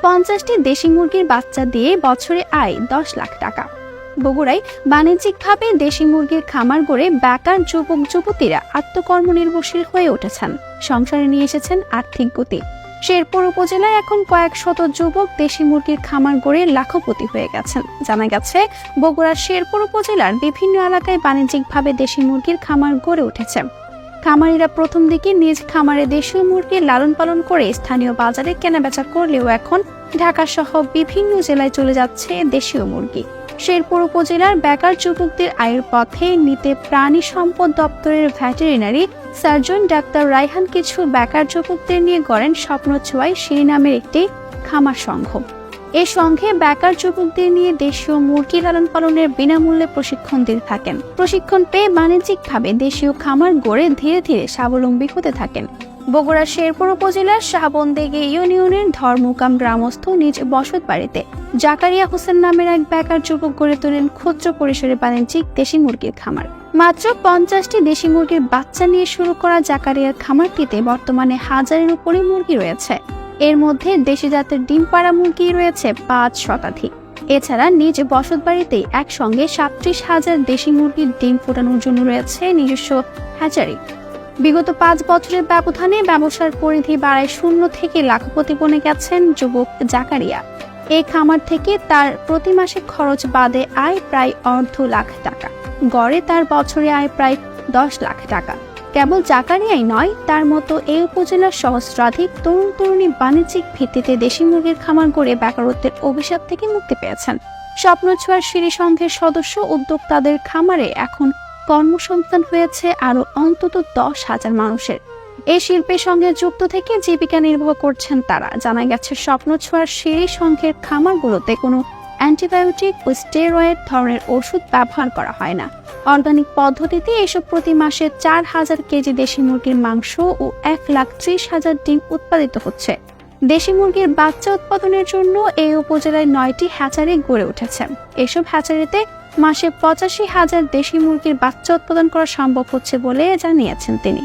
50টি দেশি মুরগির বাচ্চা দিয়ে বছরে আয় 10 লাখ টাকা। বগুড়ায় বাণিজ্যিকভাবে দেশি মুরগির খামার গড়ে বেকার যুবক যুবতীরা আত্মকর্মনির্ভরশীল হয়ে উঠেছেন, সংসারে নিয়ে এসেছেন আর্থিক গতি। শেরপুর উপজেলায় এখন কয়েক শত যুবক দেশি মুরগির খামার গড়ে লাখপতি হয়ে গেছেন। জানা গেছে, বগুড়ার শেরপুর উপজেলার বিভিন্ন এলাকায় বাণিজ্যিকভাবে দেশি মুরগির খামার গড়ে উঠেছে। খামারিরা প্রথম দিকে নিজ খামারে দেশীয় মুরগির লালন পালন করে স্থানীয় বাজারে কেনাবেচা করলেও এখন ঢাকা সহ বিভিন্ন জেলায় চলে যাচ্ছে দেশীয় মুরগি। শেরপুর উপজেলার বেকার যুবকদের আয়ের পথে নিতে প্রাণী সম্পদ দপ্তরের ভেটেরিনারি সার্জন ডাক্তার রায়হান কিছু বেকার যুবকদের নিয়ে গড়েন স্বপ্ন ছোঁয়ায় সেই নামের একটি খামার সংঘ। এই সংঘে বেকার যুবকদের নিয়ে দেশীয় মুরগি লালন পালনের বিনামূল্যে প্রশিক্ষণ দিতে থাকেন। প্রশিক্ষণ পেয়ে বাণিজ্যিকভাবে দেশীয় খামার গড়ে ধীরে ধীরে স্বাবলম্বী হতে থাকেন। বগুড়ার শেরপুর উপজেলার শাহবন্দেগে ইউনিয়নের ধর্মকাম গ্রামস্থ নিজ বসত বাড়িতে জাকারিয়া হোসেন নামের এক বেকার যুবক গড়ে তোলেন ক্ষুদ্র পরিসরে বাণিজ্যিক দেশি মুরগির খামার। মাত্র 50টি দেশি মুরগির বাচ্চা নিয়ে শুরু করা জাকারিয়ার খামারটিতে বর্তমানে 1000-এর উপরে মুরগি রয়েছে। এর মধ্যে দেশি জাতের ডিম পাড়া মুরগি রয়েছে 5 শতাধিক। এছাড়া নিজ বসত বাড়িতেই একসঙ্গে 37,000 দেশি মুরগির ডিম ফোটানোর জন্য রয়েছে নিজস্ব হ্যাচারি। বিগত 5 বছরের ব্যবধানে ব্যবসার পরিধি বাড়ায় শূন্য থেকে লাখপতি বনে গেছেন যুবক জাকারিয়া। এই খামার থেকে তার প্রতি মাসে খরচ বাদে আয় প্রায় 1.5 লাখ টাকা। গড়ে তার বছরে আয় প্রায় 10 লাখ টাকা। কেবল জাকারিয়াই নয়, তার মতো এই উপজেলার সহস্রাধিক তরুণ তরুণী বাণিজ্যিক ভিত্তিতে দেশি মুরগির খামার গড়ে বেকারত্বের অভিশাপ থেকে মুক্তি পেয়েছেন। স্বপ্ন ছোঁয়ার সিঁড়ি সংঘের সদস্য উদ্যোক্তাদের খামারে এখন কর্মসংস্থান হয়েছে আরো অন্তত 10,000 মানুষের। এই শিল্পের সঙ্গে যুক্ত থেকে জীবিকা নির্বাহ করছেন তারা। জানা গেছে, স্বপ্ন ছোঁয়ার সিঁড়ি সংঘের খামারগুলোতে কোনো অ্যান্টিবায়োটিক ও স্টেরয়েড ধরনের ওষুধ ব্যবহার করা হয় না। অর্গানিক পদ্ধতিতে এসব প্রতি মাসে 4,000 কেজি দেশি মুরগির মাংস ও 1,30,000 ডিম উৎপাদিত হচ্ছে। দেশি মুরগির বাচ্চা উৎপাদনের জন্য এই উপজেলায় 9টি হ্যাচারি গড়ে উঠেছে। এসব হ্যাচারিতে মাসে 85,000 দেশি মুরগির বাচ্চা উৎপাদন করা সম্ভব হচ্ছে বলে জানিয়েছেন তিনি।